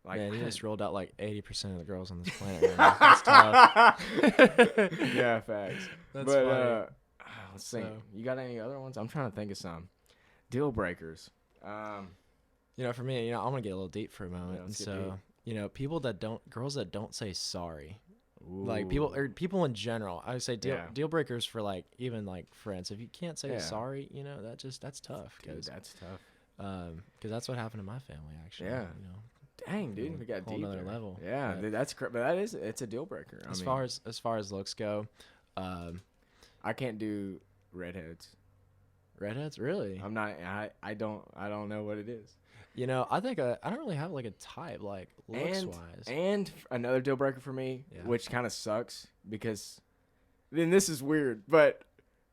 A: Like,
B: Man, you just rolled out like 80% of the girls on this planet right now. That's tough.
A: yeah, facts.
B: That's
A: but
B: funny.
A: let's think.
B: So-
A: You got any other ones? I'm trying to think of some deal breakers.
B: You know, for me, you know, I'm gonna get a little deep for a moment.
A: Yeah, let's
B: And
A: get
B: so,
A: deep.
B: you know, girls that don't say sorry,
A: Ooh.
B: like people in general. I would say
A: Yeah.
B: deal breakers for like even like friends. If you can't say
A: Yeah.
B: sorry, you know, that's tough
A: Dude,
B: because
A: that's tough.
B: That's what happened to my family actually.
A: Yeah.
B: You know,
A: Dang, dude, we got
B: whole
A: deep
B: nother
A: there.
B: level.
A: Yeah,
B: But
A: dude, that's but it's a deal breaker.
B: as far as looks go,
A: I can't do redheads.
B: redheads really.
A: I'm not. I don't know what it is.
B: You know, I think I don't really have like a type like looks wise.
A: And another deal breaker for me,
B: Yeah.
A: which kind of sucks because then this is weird, but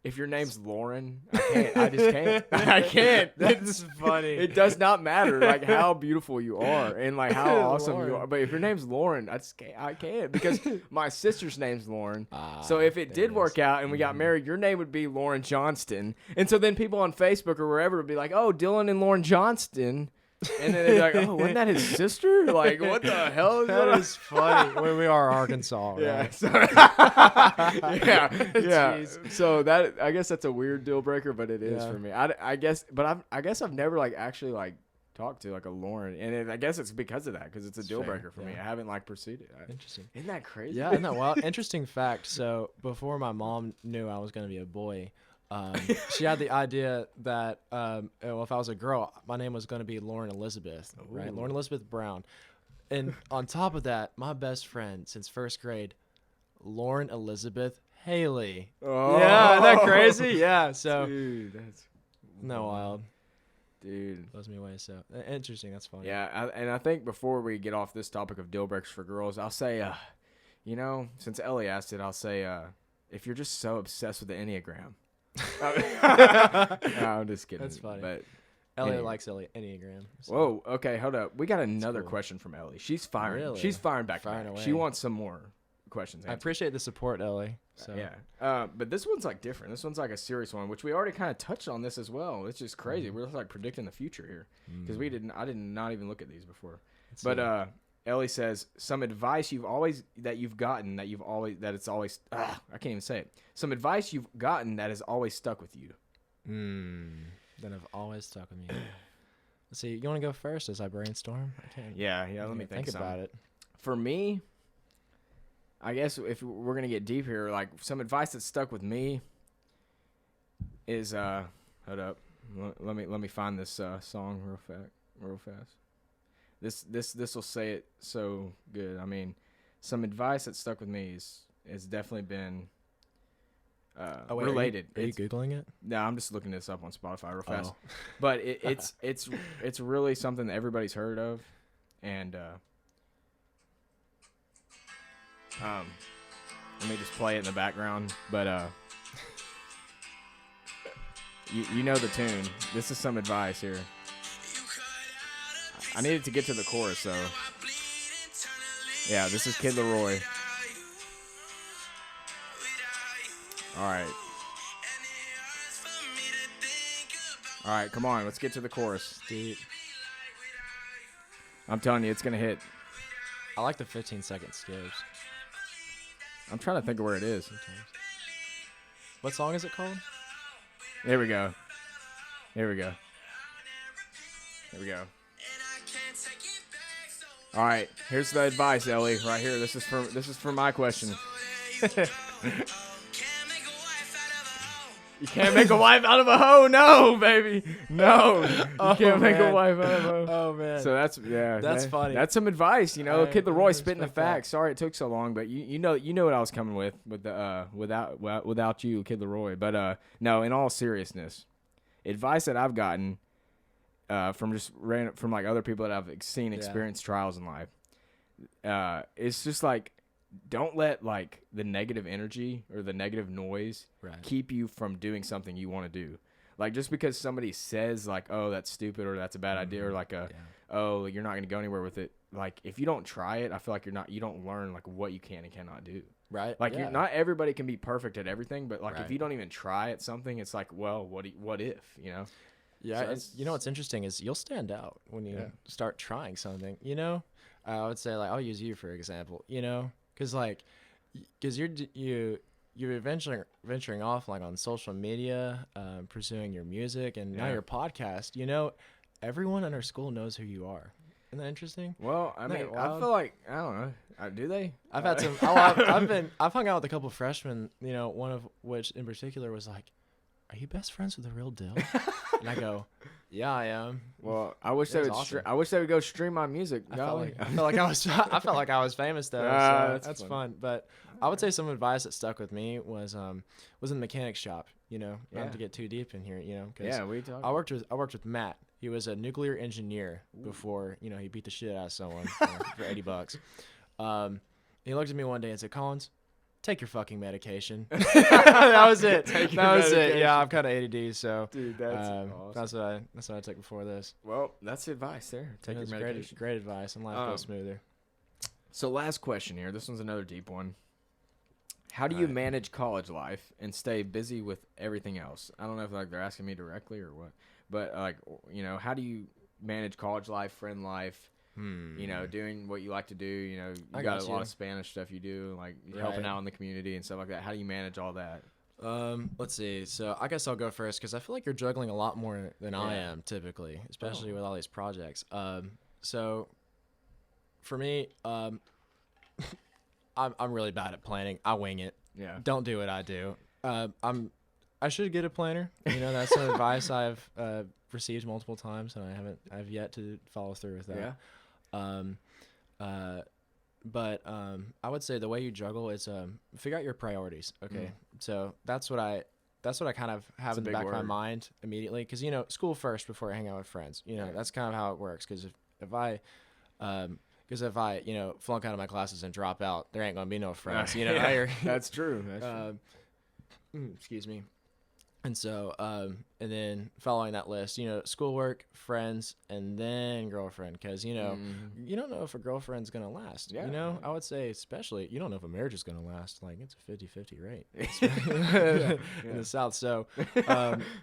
A: if your name's Lauren, I can't. I just can't. I can't.
B: That's funny.
A: It does not matter like how beautiful you are and like how awesome you
B: Lauren.
A: are. But if your name's Lauren, I just can't. I can't because my sister's name's Lauren.
B: Ah,
A: So if it
B: there
A: did
B: it
A: work
B: is.
A: out and we got married, your name would be Lauren Johnston. And so then people on Facebook or wherever would be like, "Oh, Dylan and Lauren Johnston." And then they'd be like, "Oh, wasn't that his sister? Like, what the hell is that?"
B: That is funny. we are Arkansas, right?
A: Yeah. So, yeah.
B: Jeez.
A: So that I guess that's a weird deal breaker, but it is
B: Yeah.
A: for me. I guess, but I guess I've never like actually like talked to like a Lauren, and I guess it's because of that because it's a deal
B: fair,
A: breaker for me.
B: yeah.
A: I haven't like pursued it.
B: Interesting.
A: Isn't that crazy?
B: Yeah, isn't that wild? Interesting fact. So before my mom knew I was going to be a boy, she had the idea that if I was a girl, my name was going to be Lauren Elizabeth, right?
A: Ooh.
B: Lauren Elizabeth Brown. And on top of that, my best friend since first grade, Lauren Elizabeth Haley.
A: Oh.
B: Yeah, isn't that crazy? Yeah. So
A: Dude, that's
B: no wild.
A: dude.
B: Blows me away. So interesting. That's funny.
A: Yeah, and I think before we get off this topic of deal breakers for girls, I'll say, you know, since Ellie asked it, I'll say, if you're just so obsessed with the Enneagram. No, I'm just kidding.
B: That's funny.
A: But
B: Ellie
A: Enneagram.
B: likes Enneagram. So.
A: whoa, okay, hold up. We got another
B: cool.
A: question from Ellie. She's firing.
B: Really?
A: She's firing back.
B: Firing
A: She
B: away.
A: wants some more questions.
B: I
A: answered.
B: appreciate the support, Ellie. So
A: Yeah. But this one's like different. This one's like a serious one, which we already kind of touched on this as well. It's just crazy. We're just like predicting the future here because I did not even look at these before.
B: Let's
A: But
B: see.
A: Ellie says some advice you've gotten that I can't even say it. Some advice you've gotten that has always stuck with you.
B: That have always stuck with me. Let's see. You want to go first as I brainstorm? I can't.
A: Yeah. Let me think
B: about it.
A: For me, I guess if we're gonna get deep here, like some advice that stuck with me is hold up, let me find this song real fast. This will say it so good. I mean, some advice that stuck with me is definitely been related.
B: Are you Googling it?
A: No, I'm just looking this up on Spotify real fast.
B: Oh.
A: But it's really something that everybody's heard of, and let me just play it in the background. But you know the tune. This is some advice here. I needed to get to the chorus though. Yeah, this is Kid Leroy. All right, come on, let's get to the chorus.
B: Dude,
A: I'm telling you, it's gonna hit.
B: I like the 15-second skips.
A: I'm trying to think of where it is.
B: Sometimes. What song is it called?
A: There we go. Here we go. All right, here's the advice, Ellie. Right here. This is for my question. You can't make a wife out of a hoe. No, baby. No. You can't make a wife out of a hoe.
B: Oh, man.
A: So that's
B: funny.
A: That's some advice, you know. Kid Leroy spitting the
B: respect that.
A: facts. Sorry it took so long, but you know what I was coming with the without you, Kid Leroy. But no, in all seriousness, advice that I've gotten from like other people that I've seen experience trials in life, it's just like, don't let like the negative energy or the negative noise keep you from doing something you want to do. Like, just because somebody says like, oh, that's stupid or that's a bad idea, or like oh, you're not going to go anywhere with it. Like, if you don't try it, I feel like you don't learn like what you can and cannot do.
B: Right.
A: Like, not everybody can be perfect at everything, but like if you don't even try at something, it's like, well, what if, you know?
B: Yeah. So you know what's interesting is you'll stand out when you start trying something, you know? I would say, like, I'll use you for example, you know? Because you're venturing off like on social media, pursuing your music, and now your podcast. You know, everyone in our school knows who you are. Isn't that interesting?
A: Well, I mean, I feel like, I don't know. Do they?
B: I've had some. I've hung out with a couple of freshmen. You know, one of which in particular was like, "Are you best friends with the real deal?" And I go, "Yeah, I am."
A: Well, I wish they would.
B: Awesome.
A: I wish they would go stream my music.
B: I felt like I was famous though. So that's fun. But I would say some advice that stuck with me was in the mechanic shop. You know, not to get too deep in here. You know, cause
A: we talk.
B: I worked with Matt. He was a nuclear engineer before he beat the shit out of someone for $80. He looked at me one day and said, "Collins, take your fucking medication." That was it. That was it. Yeah, I'm kind of ADD, so
A: dude, that's awesome.
B: That's what I took before this.
A: Well, that's the advice there. Take your medication.
B: Great advice, and life goes smoother.
A: So last question here. This one's another deep one. How do you manage college life and stay busy with everything else? I don't know if like they're asking me directly or what, but like, you know, how do you manage college life, friend life? You know, doing what you like to do. You know, you got a lot of Spanish stuff you do, like helping out in the community and stuff like that. How do you manage all that?
B: Let's see. So I guess I'll go first because I feel like you're juggling a lot more than I am typically, especially with all these projects. So for me, I'm really bad at planning. I wing it.
A: Yeah. Don't
B: do what I do. I should get a planner. You know, that's some advice I've received multiple times, and I've yet to follow through with that.
A: Yeah.
B: But I would say the way you juggle is figure out your priorities. Okay, so that's what I kind of have in the back of my mind immediately, because you know, school first before I hang out with friends. You know, that's kind of how it works. Because if I you know, flunk out of my classes and drop out, there ain't gonna be no friends. You know,
A: that's true.
B: Excuse me. And so, and then following that list, you know, schoolwork, friends, and then girlfriend. Because, you know, you don't know if a girlfriend's going to last. Yeah. You know, I would say especially, you don't know if a marriage is going to last. Like, it's a 50-50 rate in the South. So,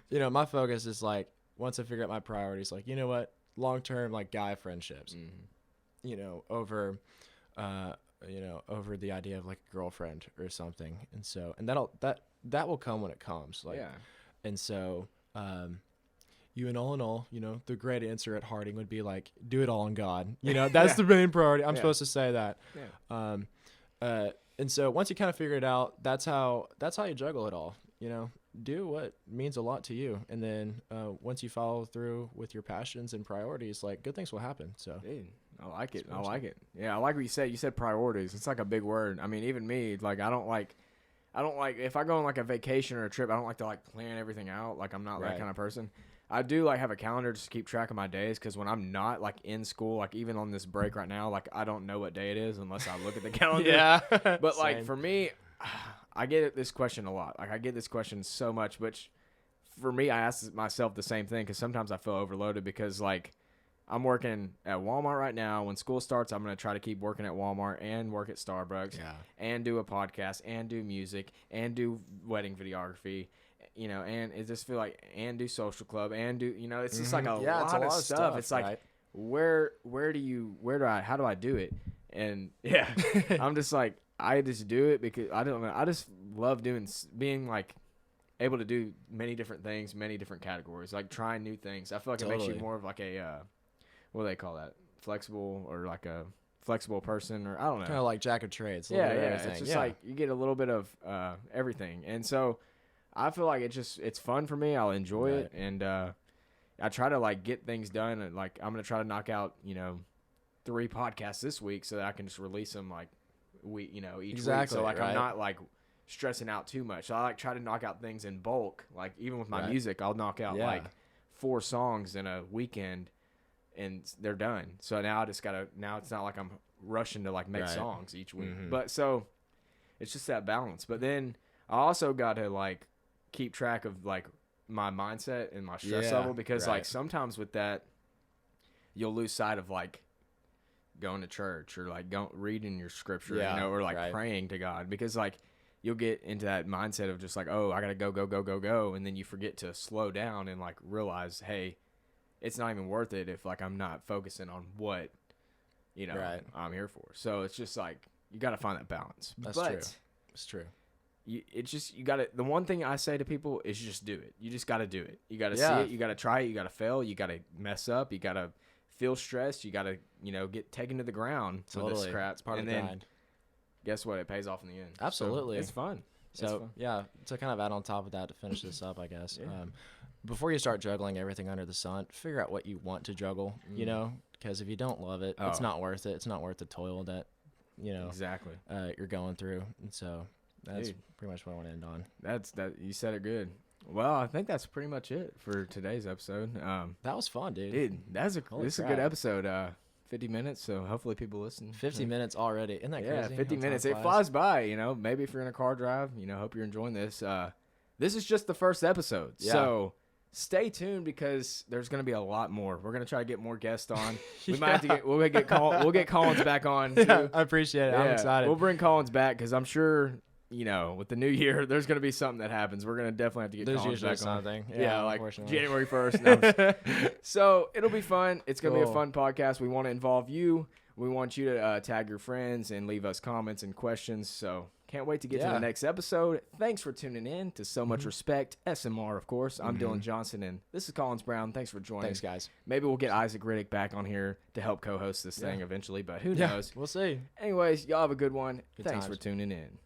B: you know, my focus is like, once I figure out my priorities, like, you know what, long-term, like, guy friendships, you know, over the idea of like a girlfriend or something. And so, and that will come when it comes. Like, and so, you and all in all, you know, the great answer at Harding would be like, do it all on God. You know, that's the main priority. I'm supposed to say that. Yeah. And so once you kind of figure it out, that's how you juggle it all. You know, do what means a lot to you, and then once you follow through with your passions and priorities, like good things will happen. So.
A: Dude, I like it. Yeah, I like what you said. You said priorities. It's like a big word. I mean, even me, like, I don't like if I go on like a vacation or a trip, I don't like to like plan everything out. Like, I'm not that kind of person. I do like have a calendar just to keep track of my days, because when I'm not like in school, like even on this break right now, like I don't know what day it is unless I look at the calendar.
B: Yeah.
A: But like for me, I get this question a lot. Like I get this question so much, which for me, I ask myself the same thing, because sometimes I feel overloaded because like I'm working at Walmart right now. When school starts, I'm going to try to keep working at Walmart and work at Starbucks and do a podcast and do music and do wedding videography, you know, and it just feel like, and do social club and do, you know, it's just like a lot of stuff. It's like, how do I do it? And I'm just like, I just do it because I don't know. I just love being like able to do many different things, many different categories, like trying new things. I feel like it makes you more of like a, what do they call that? Flexible, or like a flexible person, or I don't know.
B: Kind of like Jack of Trades.
A: Yeah, it's just like you get a little bit of everything, and so I feel like it's fun for me. I'll enjoy it, and I try to like get things done, and like I'm gonna try to knock out 3 podcasts this week so that I can just release them like each week. So like I'm not like stressing out too much. So I like try to knock out things in bulk. Like even with my music, I'll knock out like 4 songs in a weekend, and they're done. So now it's not like I'm rushing to like make songs each week. But so it's just that balance. But then I also got to like keep track of like my mindset and my stress level, because like sometimes with that you'll lose sight of like going to church or like reading your scripture, or like praying to God, because like you'll get into that mindset of just like, oh, I gotta go, and then you forget to slow down and like realize, hey, it's not even worth it if like I'm not focusing on what I'm here for. So it's just like you gotta find that balance.
B: That's true. It's true.
A: You gotta. The one thing I say to people is just do it. You just gotta do it. You gotta see it. You gotta try it. You gotta fail. You gotta mess up. You gotta feel stressed. You gotta get taken to the ground with this crap.
B: It's part of the grind.
A: Guess what? It pays off in the end.
B: Absolutely.
A: So it's fun.
B: So to kind of add on top of that, to finish this up, I guess, before you start juggling everything under the sun, figure out what you want to juggle, because if you don't love it, it's not worth it. It's not worth the toil that,
A: exactly
B: you're going through. And so that's pretty much what I want to end on.
A: That you said it good. Well, I think that's pretty much it for today's episode.
B: That was fun, dude.
A: This is a good episode. 50 minutes, so hopefully people listen.
B: 50 minutes already. Isn't that crazy?
A: Yeah, 50 minutes. It flies by, Maybe if you're in a car drive, hope you're enjoying this. This is just the first episode, so stay tuned, because there's going to be a lot more. We're going to try to get more guests on. We might have to we'll get Collins back on, too.
B: Yeah, I appreciate it. I'm excited.
A: We'll bring Collins back, because I'm sure, with the new year, there's going to be something that happens. We're going to definitely have to get Collins back on.
B: Something.
A: Yeah, like January 1st. So it'll be fun. It's going to be a fun podcast. We want to involve you. We want you to tag your friends and leave us comments and questions. So can't wait to get to the next episode. Thanks for tuning in to So Much Respect, SMR, of course. I'm Dylan Johnston, and this is Collins Brown. Thanks for joining.
B: Thanks, guys.
A: Maybe we'll get Isaac Riddick back on here to help co-host this thing eventually, but who knows?
B: We'll see.
A: Anyways, y'all have a good one. Thanks for tuning in.